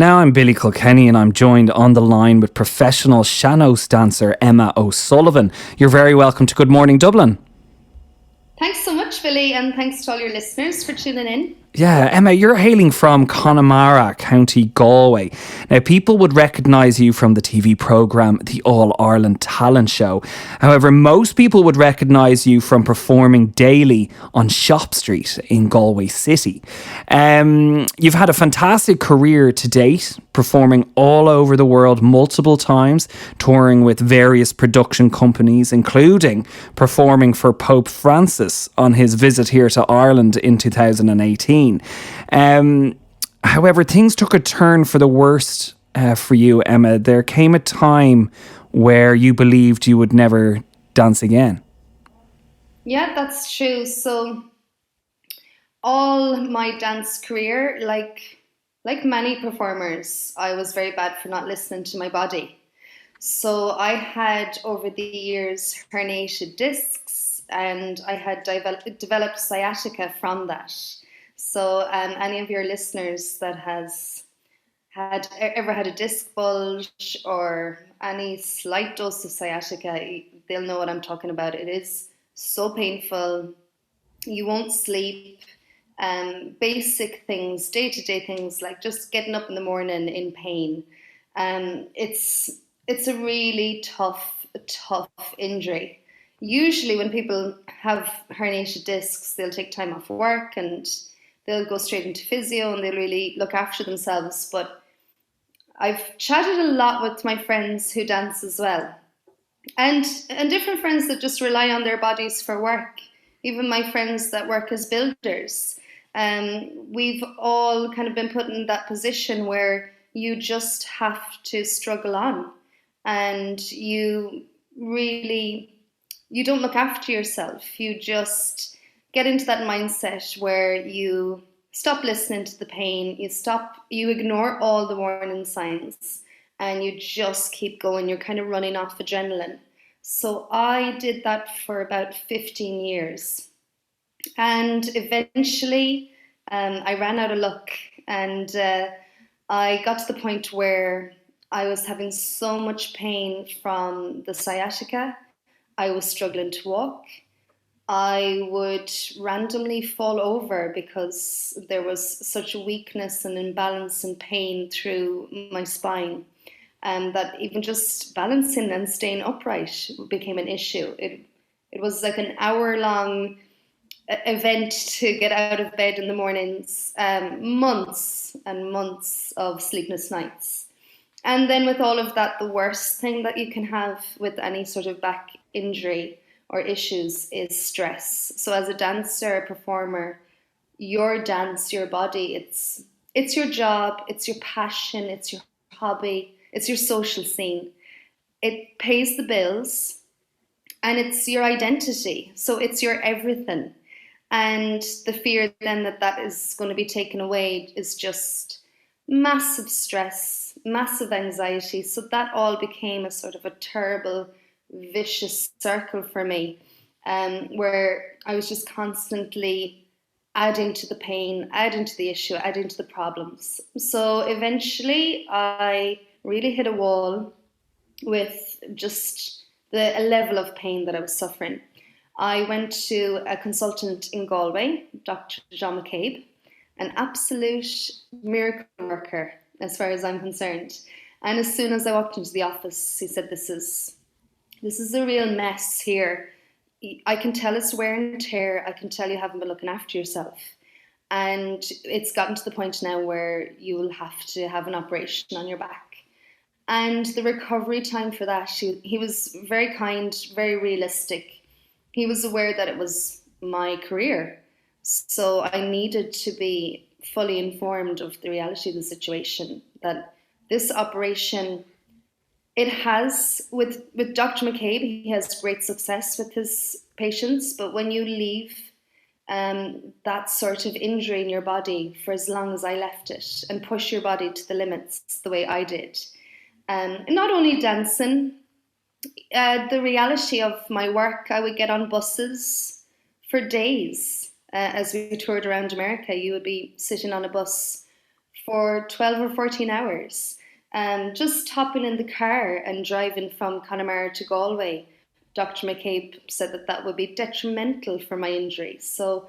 Now I'm Billy Kilkenny and I'm joined on the line with professional Seanos dancer Emma O'Sullivan. You're very welcome to Good Morning Dublin. Thanks so much, Billy, and thanks to all your listeners for tuning in. Yeah, Emma, you're hailing from Connemara, County Galway. Now, people would recognise you from the TV programme The All Ireland Talent Show. However, most people would recognise you from performing daily on Shop Street in Galway City. You've had a fantastic career to date, performing all over the world multiple times, touring with various production companies, including performing for Pope Francis on his visit here to Ireland in 2018. However, things took a turn for the worst for you, Emma. There came a time where you believed you would never dance again. Yeah, that's true. So all my dance career, like many performers, I was very bad for not listening to my body. So I had over the years herniated discs and I had developed sciatica from that. So any of your listeners that has ever had a disc bulge or any slight dose of sciatica, they'll know what I'm talking about. It is so painful. You won't sleep. Basic things, day-to-day things like just getting up in the morning in pain. It's a really tough injury. Usually when people have herniated discs, they'll take time off work and they'll go straight into physio and they'll really look after themselves. But I've chatted a lot with my friends who dance as well. And different friends that just rely on their bodies for work. Even my friends that work as builders. We've all kind of been put in that position where you just have to struggle on. And you don't look after yourself. You just get into that mindset where you stop listening to the pain, you ignore all the warning signs, and you just keep going. You're kind of running off adrenaline. So I did that for about 15 years. And eventually I ran out of luck and I got to the point where I was having so much pain from the sciatica. I was struggling to walk. I would randomly fall over because there was such a weakness and imbalance and pain through my spine, and that even just balancing and staying upright became an issue. It was like an hour-long event to get out of bed in the mornings, months and months of sleepless nights. And then with all of that, the worst thing that you can have with any sort of back injury or issues is stress. So as a dancer, a performer, your dance, your body, it's your job, it's your passion, it's your hobby, it's your social scene. It pays the bills and it's your identity. So it's your everything. And the fear then that is going to be taken away is just massive stress, massive anxiety. So that all became a sort of a terrible, vicious circle for me, where I was just constantly adding to the pain, adding to the issue, adding to the problems. So eventually I really hit a wall with just the level of pain that I was suffering. I went to a consultant in Galway, Dr. John McCabe, an absolute miracle worker as far as I'm concerned. And as soon as I walked into the office, he said, this is a real mess here. I can tell it's wear and tear. I can tell you haven't been looking after yourself. And it's gotten to the point now where you will have to have an operation on your back. And the recovery time for that, he was very kind, very realistic. He was aware that it was my career. So I needed to be fully informed of the reality of the situation, that this operation, it has, with Dr. McCabe, he has great success with his patients, but when you leave that sort of injury in your body for as long as I left it and push your body to the limits the way I did, and not only dancing, the reality of my work, I would get on buses for days. As we toured around America, you would be sitting on a bus for 12 or 14 hours. Just hopping in the car and driving from Connemara to Galway. Dr. McCabe said that that would be detrimental for my injury. So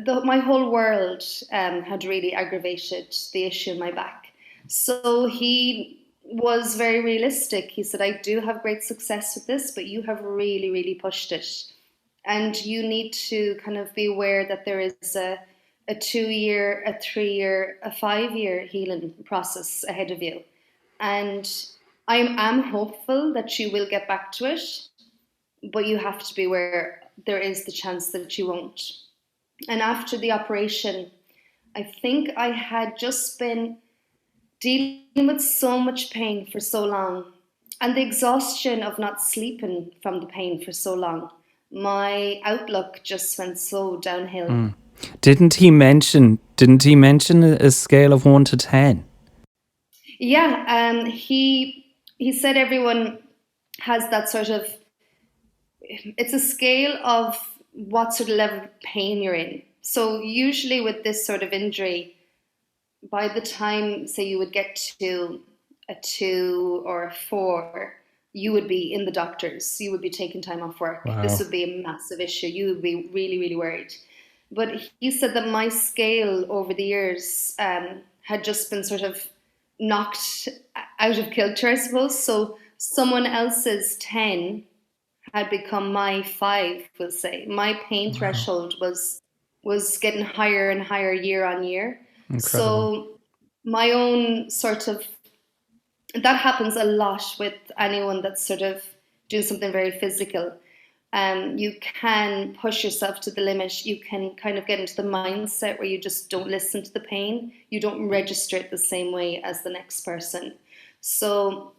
my whole world had really aggravated the issue in my back. So he was very realistic. He said, I do have great success with this, but you have really, really pushed it. And you need to kind of be aware that there is a 2-year, a 3-year, a 5-year healing process ahead of you. And I am hopeful that you will get back to it, but you have to be aware there is the chance that you won't. And after the operation, I think I had just been dealing with so much pain for so long, and the exhaustion of not sleeping from the pain for so long. My outlook just went so downhill. Didn't he mention a scale of 1 to 10? Yeah, he said everyone has that sort of, it's a scale of what sort of level of pain you're in. So usually with this sort of injury, by the time, say, you would get to a 2 or a 4, you would be in the doctors. You would be taking time off work. Wow. This would be a massive issue. You would be really, really worried. But he said that my scale over the years had just been sort of knocked out of kilter, I suppose. So someone else's 10 had become my 5, we'll say. My pain threshold was getting higher and higher year on year. Incredible. So my own sort of, that happens a lot with anyone that's sort of doing something very physical. You can push yourself to the limit. You can kind of get into the mindset where you just don't listen to the pain. You don't register it the same way as the next person. So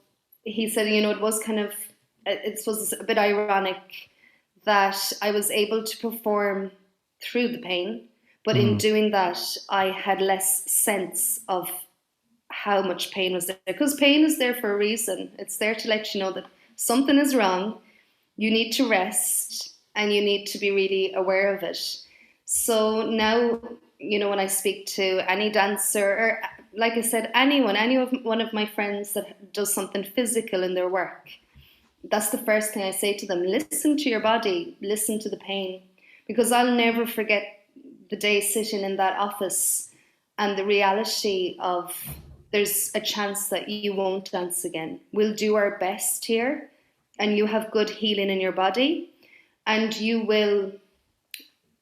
he said, it was a bit ironic that I was able to perform through the pain, but in doing that, I had less sense of how much pain was there. Because pain is there for a reason. It's there to let you know that something is wrong. You need to rest and you need to be really aware of it. So now, when I speak to any dancer, or like I said, any one of my friends that does something physical in their work, that's the first thing I say to them. Listen to your body, listen to the pain. Because I'll never forget the day sitting in that office and the reality of there's a chance that you won't dance again. We'll do our best here, and you have good healing in your body, and you will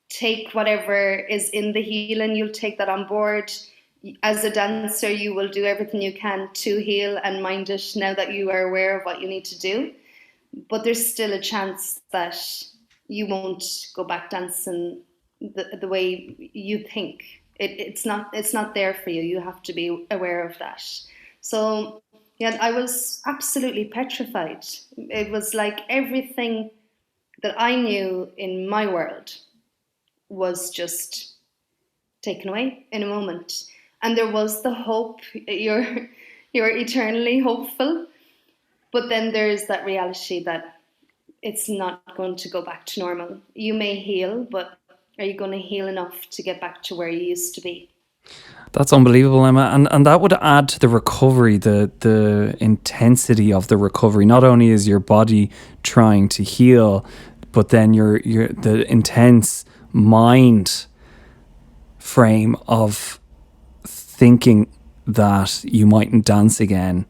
take whatever is in the healing, you'll take that on board. As a dancer, you will do everything you can to heal and mind it now that you are aware of what you need to do. But there's still a chance that you won't go back dancing the way you think. It's not there for you. You have to be aware of that. So yeah, I was absolutely petrified. It was like everything that I knew in my world was just taken away in a moment. And there was the hope. You're eternally hopeful, but then there's that reality that it's not going to go back to normal. You may heal, but are you going to heal enough to get back to where you used to be? That's unbelievable, Emma, and that would add to the recovery, the intensity of the recovery. Not only is your body trying to heal, but then the intense mind frame of thinking that you mightn't dance again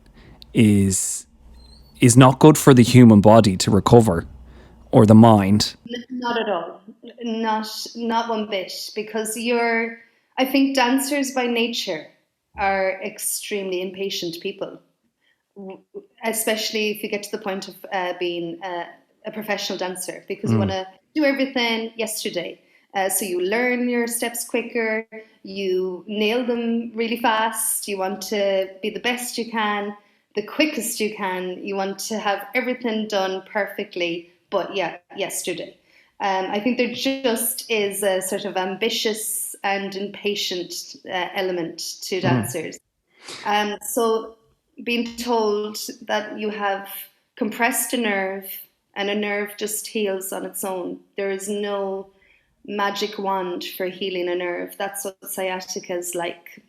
is not good for the human body to recover, or the mind. Not at all. Not one bit, because I think dancers by nature are extremely impatient people, especially if you get to the point of being a professional dancer, because you want to do everything yesterday. So you learn your steps quicker, you nail them really fast, you want to be the best you can, the quickest you can, you want to have everything done perfectly, but yeah, yesterday. I think there just is a sort of ambitious and impatient element to dancers. So being told that you have compressed a nerve and a nerve just heals on its own. There is no magic wand for healing a nerve. That's what sciatica is like.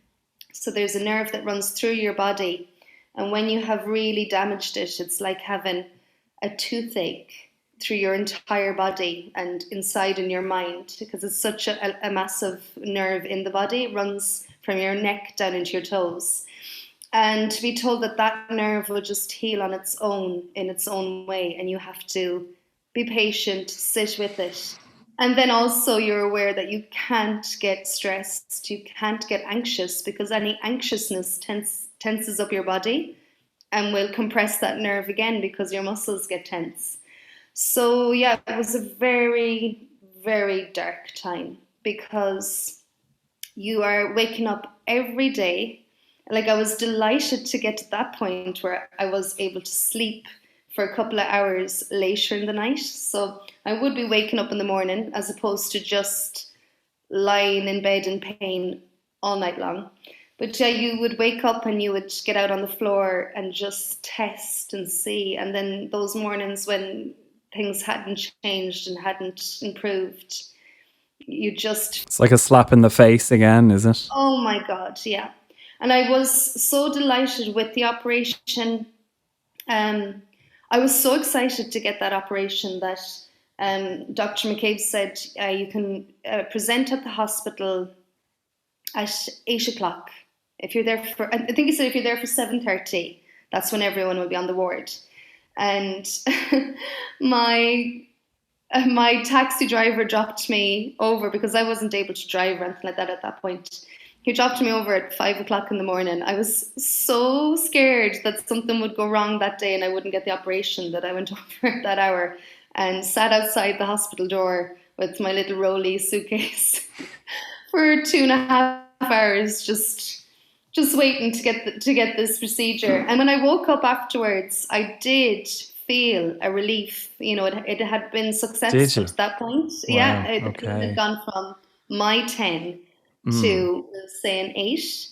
So there's a nerve that runs through your body. And when you have really damaged it, it's like having a toothache through your entire body and inside in your mind, because it's such a massive nerve in the body. It runs from your neck down into your toes. And to be told that that nerve will just heal on its own, in its own way, and you have to be patient, sit with it. And then also you're aware that you can't get stressed, you can't get anxious, because any anxiousness tenses up your body and will compress that nerve again because your muscles get tense. So yeah, it was a very, very dark time, because you are waking up every day. Like, I was delighted to get to that point where I was able to sleep for a couple of hours later in the night. So I would be waking up in the morning as opposed to just lying in bed in pain all night long. But yeah, you would wake up and you would get out on the floor and just test and see. And then those mornings when things hadn't changed and hadn't improved, you just... It's like a slap in the face again, is it? Oh my God, yeah. And I was so delighted with the operation. I was so excited to get that operation that Dr. McCabe said you can present at the hospital at 8 o'clock. If you're there for, I think he said if you're there for 7:30, that's when everyone will be on the ward. And my taxi driver dropped me over, because I wasn't able to drive or anything like that at that point. He dropped me over at 5 o'clock in the morning. I was so scared that something would go wrong that day and I wouldn't get the operation, that I went over at that hour and sat outside the hospital door with my little rolly suitcase for 2.5 hours, just waiting to get this procedure. And when I woke up afterwards, I did feel a relief. You know, it had been successful to that point. Wow. Yeah, it Okay. had gone from my 10 to, say, an 8.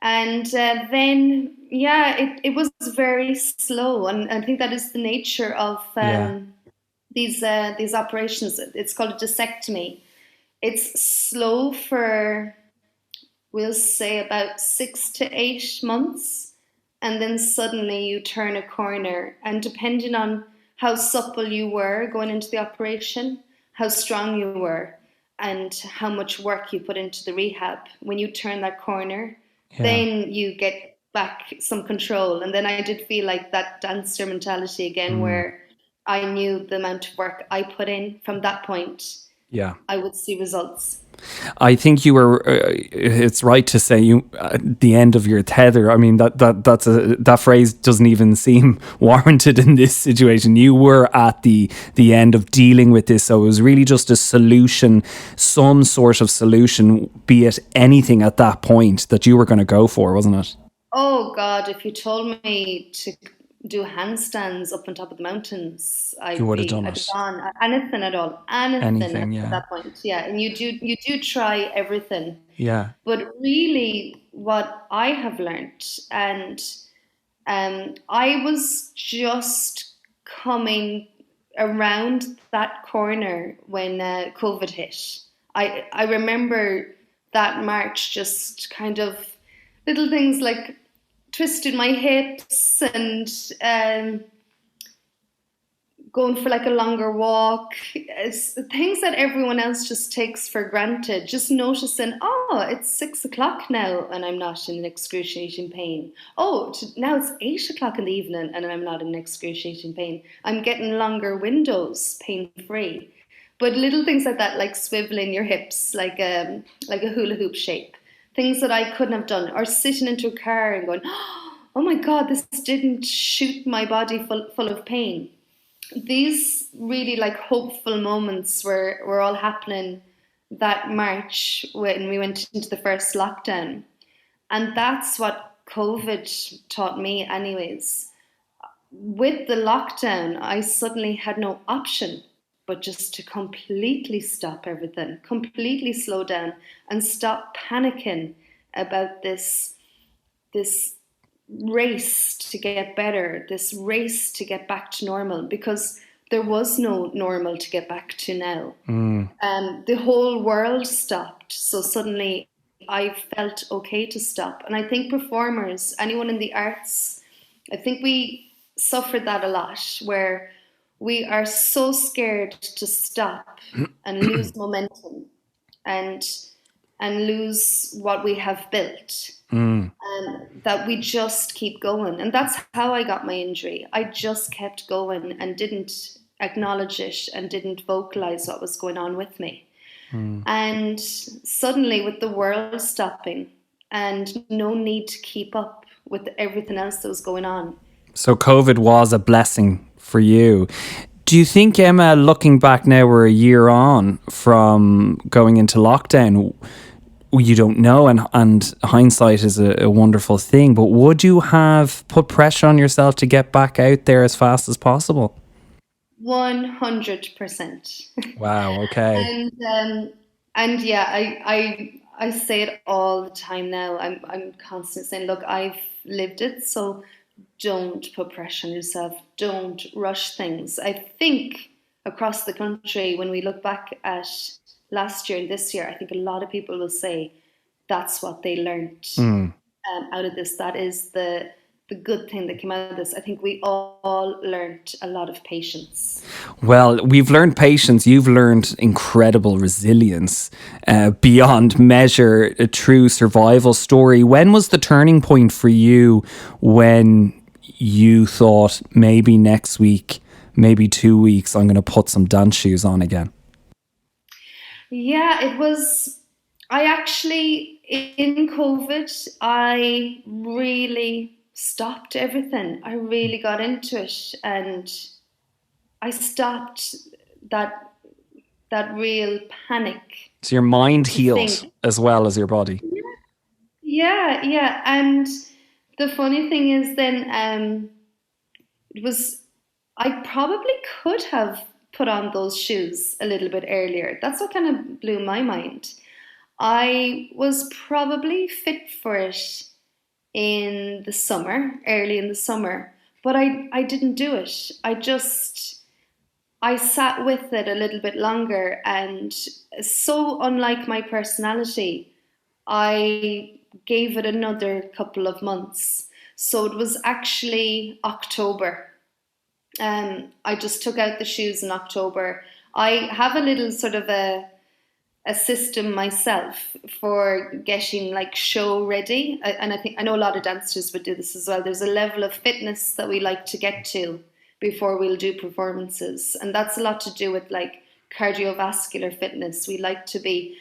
And then, yeah, it was very slow. And I think that is the nature of these operations. It's called a discectomy. It's slow for, we'll say, about 6 to 8 months. And then suddenly you turn a corner. And depending on how supple you were going into the operation, how strong you were, and how much work you put into the rehab, when you turn that corner, then you get back some control. And then I did feel like that dancer mentality again, where I knew the amount of work I put in from that point, I would see results. I think you were. It's right to say you the end of your tether. I mean that phrase doesn't even seem warranted in this situation. You were at the end of dealing with this, so it was really just a solution, some sort of solution, be it anything at that point, that you were going to go for, wasn't it? Oh God, if you told me to do handstands up on top of the mountains, You would have done I'd it. gone anything at all, anything Yeah. at that point. Yeah, and you do try everything. Yeah. But really, what I have learned, and I was just coming around that corner when COVID hit. I remember that March, just kind of little things like twisted my hips and going for like a longer walk, things that everyone else just takes for granted. Just noticing, oh, it's 6 o'clock now and I'm not in excruciating pain. Oh, now it's 8 o'clock in the evening and I'm not in excruciating pain. I'm getting longer windows, pain-free. But little things like that, like swiveling your hips, like a hula hoop shape. Things that I couldn't have done, or sitting into a car and going, oh my God, this didn't shoot my body full of pain. These really like hopeful moments were all happening that March when we went into the first lockdown. And that's what COVID taught me anyways. With the lockdown, I suddenly had no option but just to completely stop everything, completely slow down and stop panicking about this race to get better, this race to get back to normal, because there was no normal to get back to now. The whole world stopped. So suddenly I felt okay to stop. And I think performers, anyone in the arts, I think we suffer that a lot, where we are so scared to stop and lose momentum and lose what we have built, that we just keep going. And that's how I got my injury. I just kept going and didn't acknowledge it and didn't vocalize what was going on with me. And suddenly, with the world stopping and no need to keep up with everything else that was going on. So COVID was a blessing for you. Do you think, Emma, looking back now, we're a year on from going into lockdown, you don't know, and hindsight is a wonderful thing, but would you have put pressure on yourself to get back out there as fast as possible? 100%. Wow, okay. And yeah, I say it all the time now. I'm constantly saying, look, I've lived it, so don't put pressure on yourself. Don't rush things. I think across the country, when we look back at last year and this year, I think a lot of people will say that's what they learned out of this. That is the good thing that came out of this. I think we all learned a lot of patience. Well, we've learned patience. You've learned incredible resilience, beyond measure, a true survival story. When was the turning point for you when you thought maybe next week, maybe 2 weeks, I'm going to put some dance shoes on again? Yeah, it was, I actually, in COVID, I really stopped everything. I really got into it, and I stopped that real panic. So your mind To healed think. as well as your body. Yeah. And the funny thing is then it was, I probably could have put on those shoes a little bit earlier. That's what kind of blew my mind. I was probably fit for it in the summer, early in the summer, but I didn't do it. I sat with it a little bit longer, and so unlike my personality, I gave it another couple of months. So it was actually October. I just took out the shoes in October. I have a little sort of a system myself for getting like show ready, and I know a lot of dancers would do this as well. There's a level of fitness that we like to get to before we'll do performances, and that's a lot to do with like cardiovascular fitness. We like to be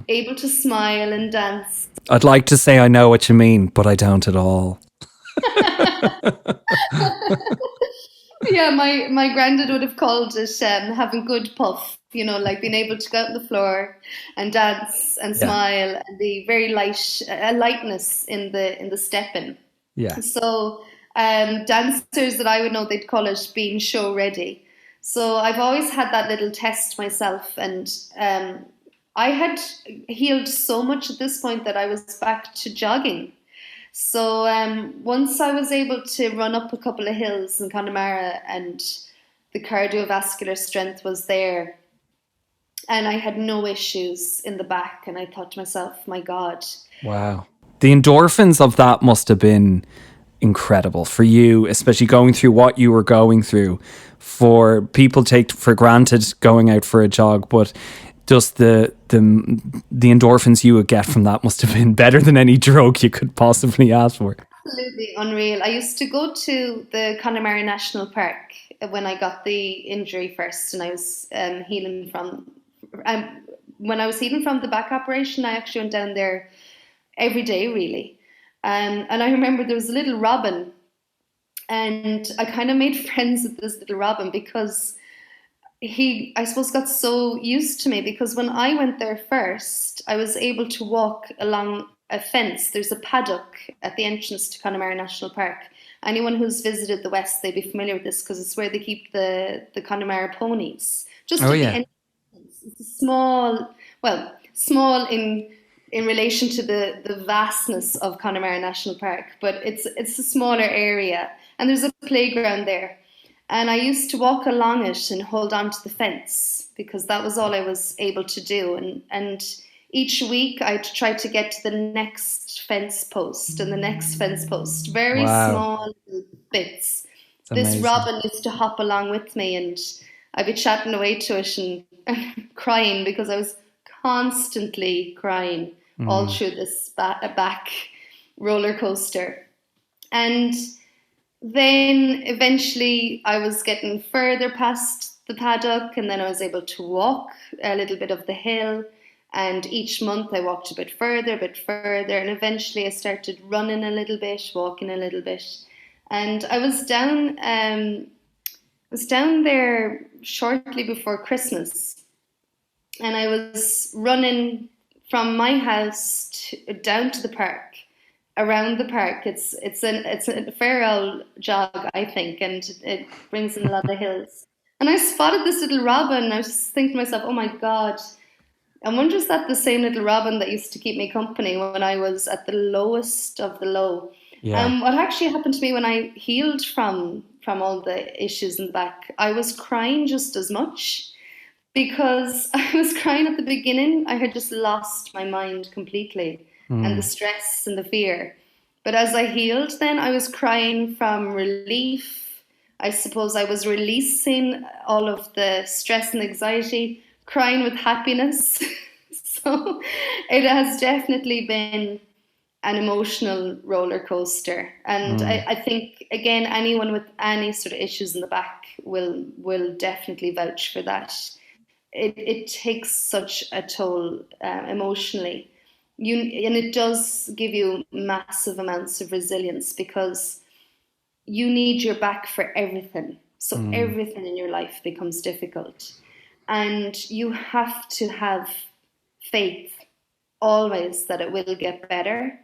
able to smile and dance. I'd like to say I know what you mean, but I don't at all. Yeah, my granddad would have called it having good puff, like being able to go out on the floor and dance and Yeah. smile, and the very light lightness in the stepping. Yeah. So dancers that I would know, they'd call it being show ready. So I've always had that little test myself, and I had healed so much at this point that I was back to jogging. So once I was able to run up a couple of hills in Connemara, and the cardiovascular strength was there, and I had no issues in the back, and I thought to myself, my God. Wow. The endorphins of that must have been incredible for you, especially going through what you were going through. For people take for granted going out for a jog, but just the endorphins you would get from that must have been better than any drug you could possibly ask for. Absolutely unreal. I used to go to the Connemara National Park when I got the injury first, and I was healing from. When I was healing from the back operation, I actually went down there every day, really. And I remember there was a little robin, and I kind of made friends with this little robin because he, I suppose, got so used to me, because when I went there first, I was able to walk along a fence. There's a paddock at the entrance to Connemara National Park. Anyone who's visited the West, they'd be familiar with this, because it's where they keep the Connemara ponies. Just at the entrance. It's small in relation to the vastness of Connemara National Park, but it's a smaller area, and there's a playground there. And I used to walk along it and hold on to the fence, because that was all I was able to do. And each week I'd try to get to the next fence post and the next fence post, very Wow. small little bits. It's This amazing. robin used to hop along with me, and I'd be chatting away to it and crying because I was constantly crying all Mm. through this back roller coaster. And then eventually I was getting further past the paddock, and then I was able to walk a little bit of the hill. And each month I walked a bit further, and eventually I started running a little bit, walking a little bit. And I was down there shortly before Christmas, and I was running from my house down to the park, around the park. It's a fair old jog, I think, and it brings in a lot of hills. And I spotted this little robin. And I was just thinking to myself, "Oh my God, I wonder is that the same little robin that used to keep me company when I was at the lowest of the low?" Yeah. And what actually happened to me when I healed from all the issues in the back, I was crying just as much because I was crying at the beginning. I had just lost my mind completely, and the Mm. stress and the fear. But as I healed, then I was crying from relief. I suppose I was releasing all of the stress and anxiety, crying with happiness. So it has definitely been an emotional roller coaster. And I, Mm. I think, again, anyone with any sort of issues in the back will definitely vouch for that. It takes such a toll emotionally. And it does give you massive amounts of resilience because you need your back for everything. So Mm. everything in your life becomes difficult. And you have to have faith always that it will get better.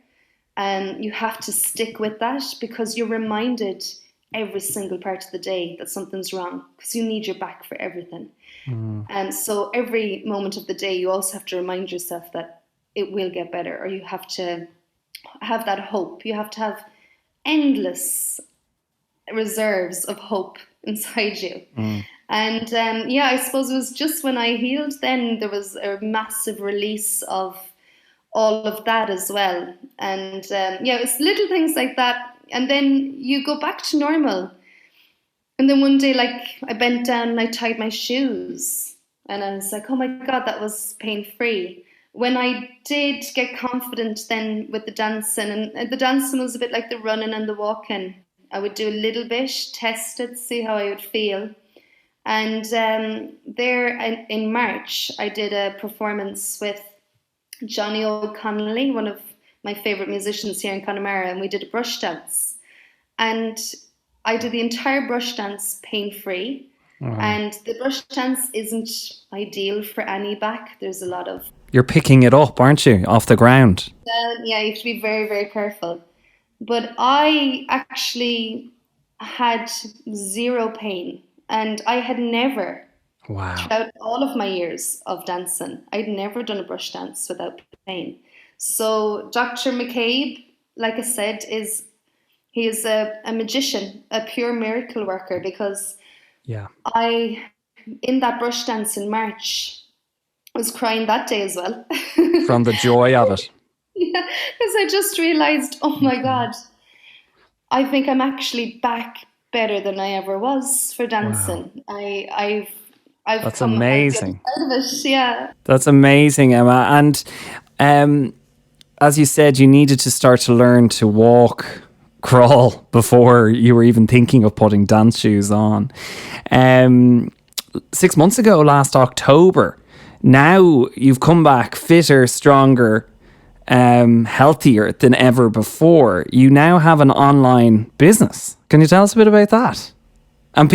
And you have to stick with that because you're reminded every single part of the day that something's wrong because you need your back for everything. Mm. And so every moment of the day, you also have to remind yourself that it will get better, or you have to have that hope. You have to have endless reserves of hope inside you. Mm. And yeah, I suppose it was just when I healed, then there was a massive release of all of that as well. And yeah, it's little things like that. And then you go back to normal. And then one day, like, I bent down and I tied my shoes. And I was like, oh my God, that was pain free. When I did get confident then with the dancing, and the dancing was a bit like the running and the walking. I would do a little bit, test it, see how I would feel. And there in March, I did a performance with Johnny O'Connelly, one of my favourite musicians here in Connemara, and we did a brush dance. And I did the entire brush dance pain free. Wow. And the brush dance isn't ideal for any back. There's a lot of, You're picking it up, aren't you, off the ground? yeah, you have to be very, very careful. But I actually had zero pain. And I had never, Wow. throughout all of my years of dancing, I'd never done a brush dance without pain. So Dr. McCabe, like I said, he is a magician, a pure miracle worker, because Yeah. I, in that brush dance in March, was crying that day as well. From the joy of it. Yeah, because I just realized, oh my Mhm. God, I think I'm actually back better than I ever was for Wow. dancing. I've That's come out the other amazing. side of it. Yeah. That's amazing, Emma. And um, as you said, you needed to start to learn to walk, crawl before you were even thinking of putting dance shoes on. Um, 6 months ago, last October, now you've come back fitter, stronger, healthier than ever before. You now have an online business. Can you tell us a bit about that? And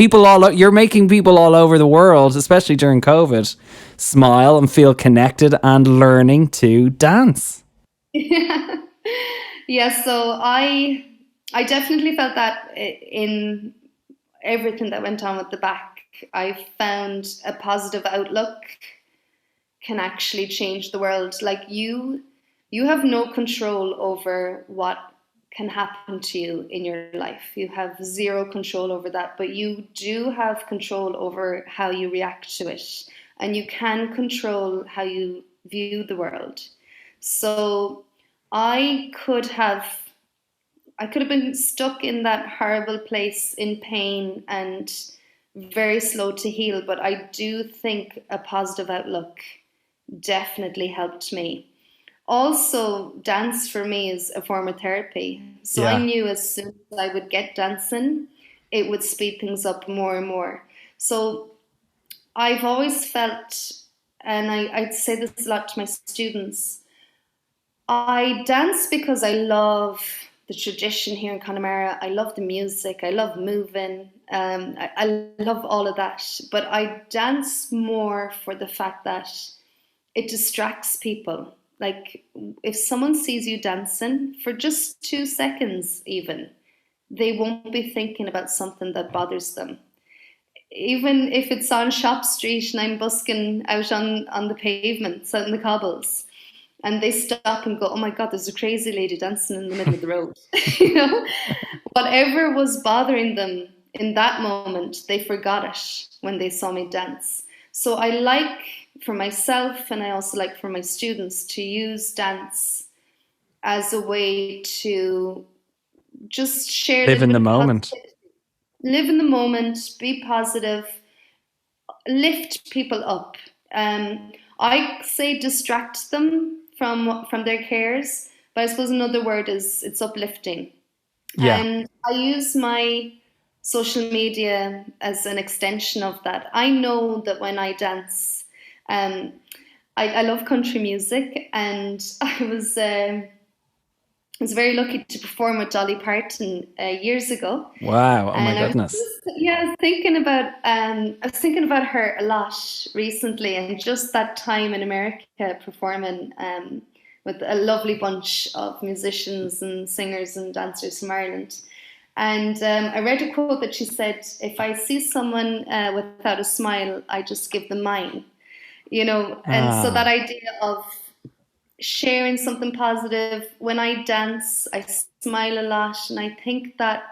you're making people all over the world, especially during COVID, smile and feel connected and learning to dance. Yeah. Yeah, so I definitely felt that in everything that went on with the back. I found a positive outlook can actually change the world. Like you have no control over what can happen to you in your life. You have zero control over that, but you do have control over how you react to it. And you can control how you view the world. So I could have been stuck in that horrible place in pain and very slow to heal, but I do think a positive outlook definitely helped me. Also, dance for me is a form of therapy. So I Yeah. knew as soon as I would get dancing, it would speed things up more and more. So I've always felt, and I'd say this a lot to my students, I dance because I love the tradition here in Connemara. I love the music. I love moving. I love all of that. But I dance more for the fact that it distracts people. Like if someone sees you dancing for just 2 seconds, even, they won't be thinking about something that bothers them. Even if it's on Shop Street and I'm busking out on the pavements, out in the cobbles, and they stop and go, oh my God, there's a crazy lady dancing in the middle of the road. You know, whatever was bothering them in that moment, they forgot it when they saw me dance. So I like for myself, and I also like for my students, to use dance as a way to just share a Live little in the bit of moment. positivity. Live in the moment, be positive, lift people up. I say distract them from their cares, but I suppose another word is it's uplifting. Yeah. And I use my social media as an extension of that. I know that when I dance, um, I love country music, and I was very lucky to perform with Dolly Parton years ago. Wow. Oh my And goodness. I was thinking about her a lot recently, and just that time in America performing with a lovely bunch of musicians and singers and dancers from Ireland. And I read a quote that she said, "If I see someone without a smile, I just give them mine." You know, and so that Ah. idea of sharing something positive. When I dance, I smile a lot, and I think that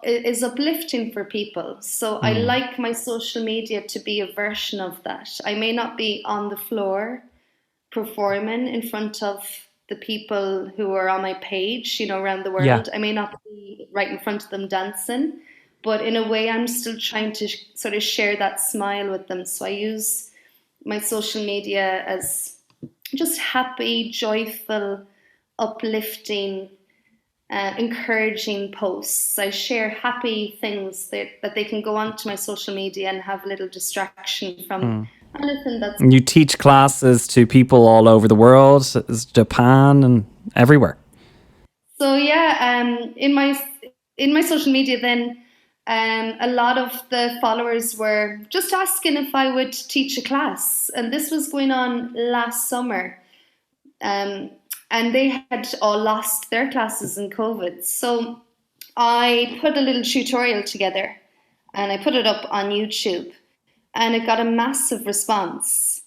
is uplifting for people. So I Mm. like my social media to be a version of that. I may not be on the floor performing in front of the people who are on my page, you know, around the Yeah. world. I may not be right in front of them dancing, but in a way, I'm still trying to sort of share that smile with them. So I use my social media as just happy, joyful, uplifting, encouraging posts. I share happy things that they can go onto my social media and have a little distraction from Mm. anything that's. And you teach classes to people all over the world, Japan and everywhere. So yeah, in my social media then. A lot of the followers were just asking if I would teach a class, and this was going on last summer. Um, and they had all lost their classes in COVID. So I put a little tutorial together and I put it up on YouTube, and it got a massive response.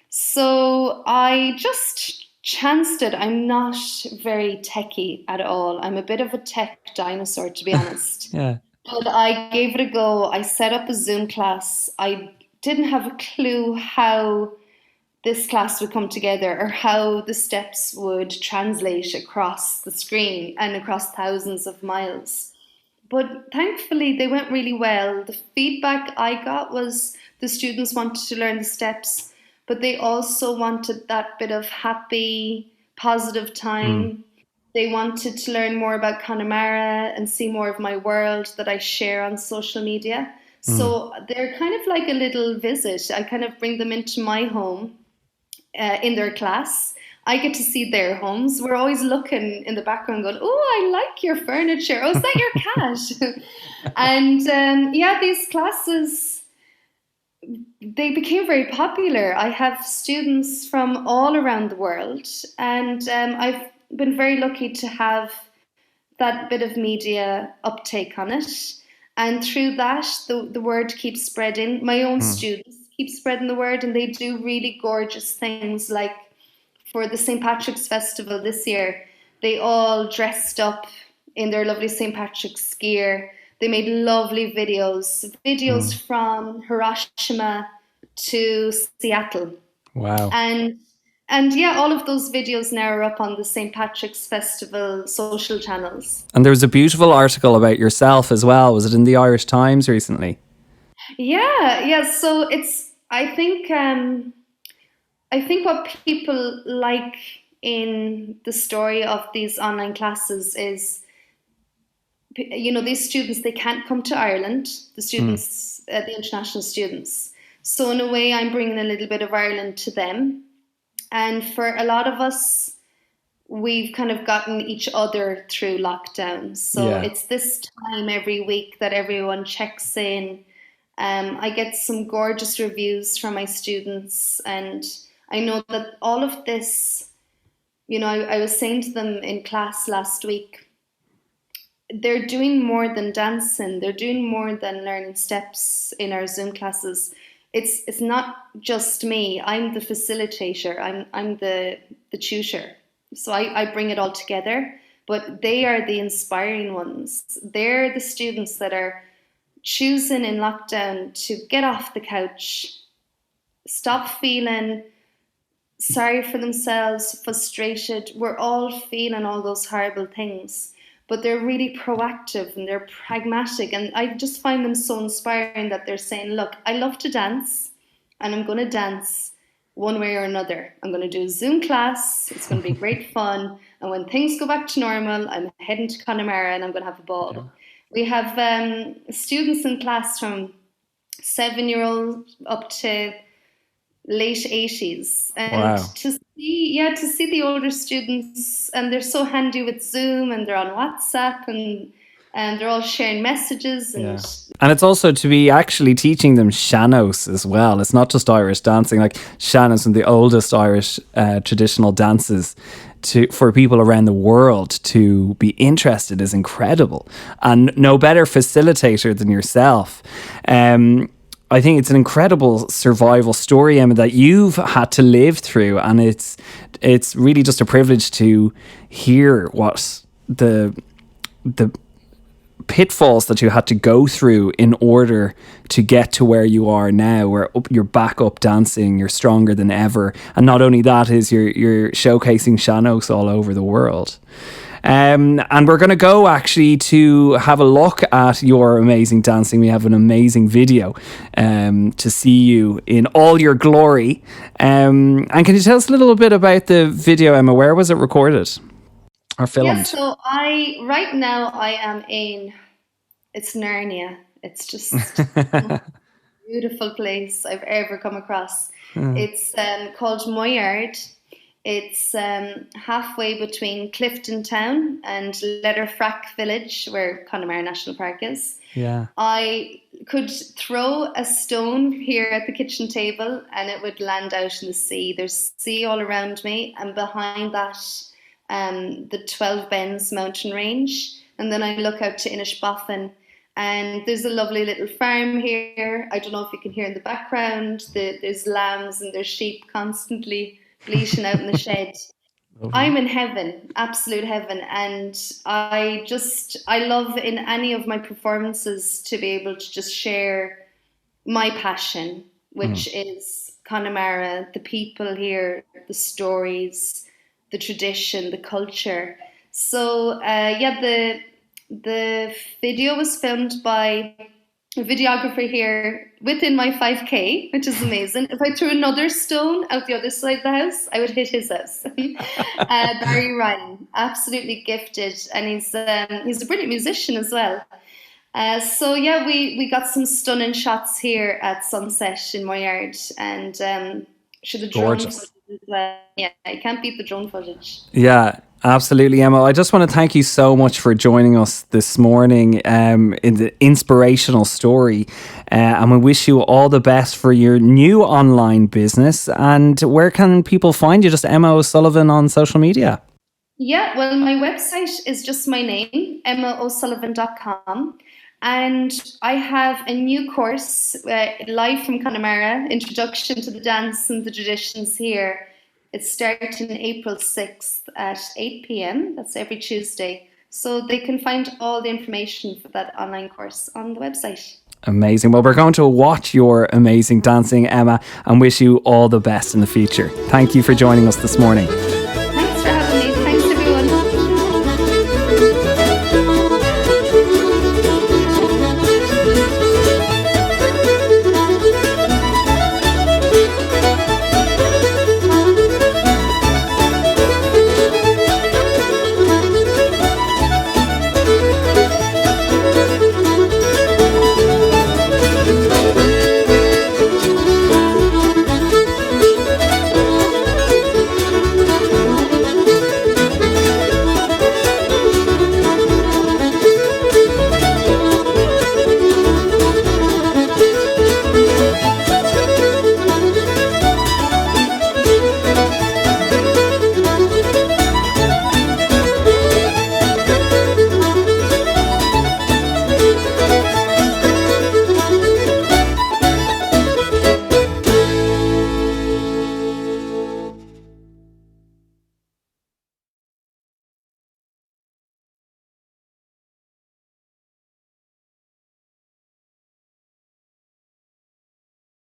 So I just chanced it. I'm not very techy at all. I'm a bit of a tech dinosaur, to be honest. Yeah. But I gave it a go. I set up a Zoom class. I didn't have a clue how this class would come together or how the steps would translate across the screen and across thousands of miles. But thankfully, they went really well. The feedback I got was the students wanted to learn the steps, but they also wanted that bit of happy, positive Mm. time. They wanted to learn more about Connemara and see more of my world that I share on social media. Mm. So they're kind of like a little visit. I kind of bring them into my home in their class. I get to see their homes. We're always looking in the background going, oh, I like your furniture. Oh, is that your cat? And yeah, these classes, they became very popular. I have students from all around the world, and I've been very lucky to have that bit of media uptake on it. And through that, the word keeps spreading. My own Mm. students keep spreading the word, and they do really gorgeous things. Like for the St. Patrick's Festival this year, they all dressed up in their lovely St. Patrick's gear. They made lovely videos Mm. from Hiroshima to Seattle. Wow. And and yeah, all of those videos now are up on the St. Patrick's Festival social channels. And there was a beautiful article about yourself as well. Was it in the Irish Times recently? Yeah, yeah. So it's I think what people like in the story of these online classes is, these students, they can't come to Ireland, the students, the international students. So in a way, I'm bringing a little bit of Ireland to them. And for a lot of us, we've kind of gotten each other through lockdown. So Yeah. it's this time every week that everyone checks in. I get some gorgeous reviews from my students, and I know that all of this, I was saying to them in class last week, they're doing more than dancing. They're doing more than learning steps in our Zoom classes. It's not just me. I'm the facilitator. I'm the tutor. So I bring it all together. But they are the inspiring ones. They're the students that are choosing in lockdown to get off the couch, stop feeling sorry for themselves, frustrated. We're all feeling all those horrible things, but they're really proactive and they're pragmatic. And I just find them so inspiring that they're saying, look, I love to dance and I'm going to dance one way or another. I'm going to do a Zoom class. It's going to be great fun. And when things go back to normal, I'm heading to Connemara and I'm going to have a ball. We have students in class from 7-year-olds up to late 80s, and Wow. to see the older students, and they're so handy with Zoom and they're on WhatsApp, and they're all sharing messages. And Yeah. And it's also to be actually teaching them Seanos as well. It's not just Irish dancing. Like Seanos and the oldest Irish traditional dances for people around the world to be interested is incredible. And no better facilitator than yourself. I think it's an incredible survival story, Emma, that you've had to live through, and it's really just a privilege to hear what the pitfalls that you had to go through in order to get to where you are now, where you're back up dancing, you're stronger than ever, and not only that is you're showcasing Seanos all over the world. And we're going to go actually to have a look at your amazing dancing. We have an amazing video to see you in all your glory. And can you tell us a little bit about the video, Emma? Where was it recorded or yes, filmed? so right now I am in, it's Narnia. It's just the most beautiful place I've ever come across. It's called Moyard. It's halfway between Clifton Town and Letterfrack Village, where Connemara National Park is. Yeah. I could throw a stone here at the kitchen table and it would land out in the sea. There's sea all around me, and behind that, the 12 Bens mountain range. And then I look out to Inishbofin, and there's a lovely little farm here. I don't know if you can hear in the background, there's lambs and there's sheep constantly bleating out in the shed. I'm in heaven, absolute heaven. And I love in any of my performances to be able to just share my passion, which is Connemara, the people here, the stories, the tradition, the culture. So the video was filmed by a videographer here within my 5K, which is amazing. If I threw another stone out the other side of the house, I would hit his house. Barry Ryan, absolutely gifted, and he's a brilliant musician as well. So yeah, we got some stunning shots here at sunset in Moyard, and should the drone Gorgeous. footage as well. Yeah, you can't beat the drone footage. Yeah, absolutely, Emma. I just want to thank you so much for joining us this morning in the inspirational story. And we wish you all the best for your new online business. And where can people find you? Just Emma O'Sullivan on social media. Yeah, well, my website is just my name, emmaosullivan.com. And I have a new course live from Connemara, Introduction to the Dance and the Traditions here. It's starting April 6th at 8 p.m. That's every Tuesday. So they can find all the information for that online course on the website. Amazing. Well, we're going to watch your amazing dancing, Emma, and wish you all the best in the future. Thank you for joining us this morning.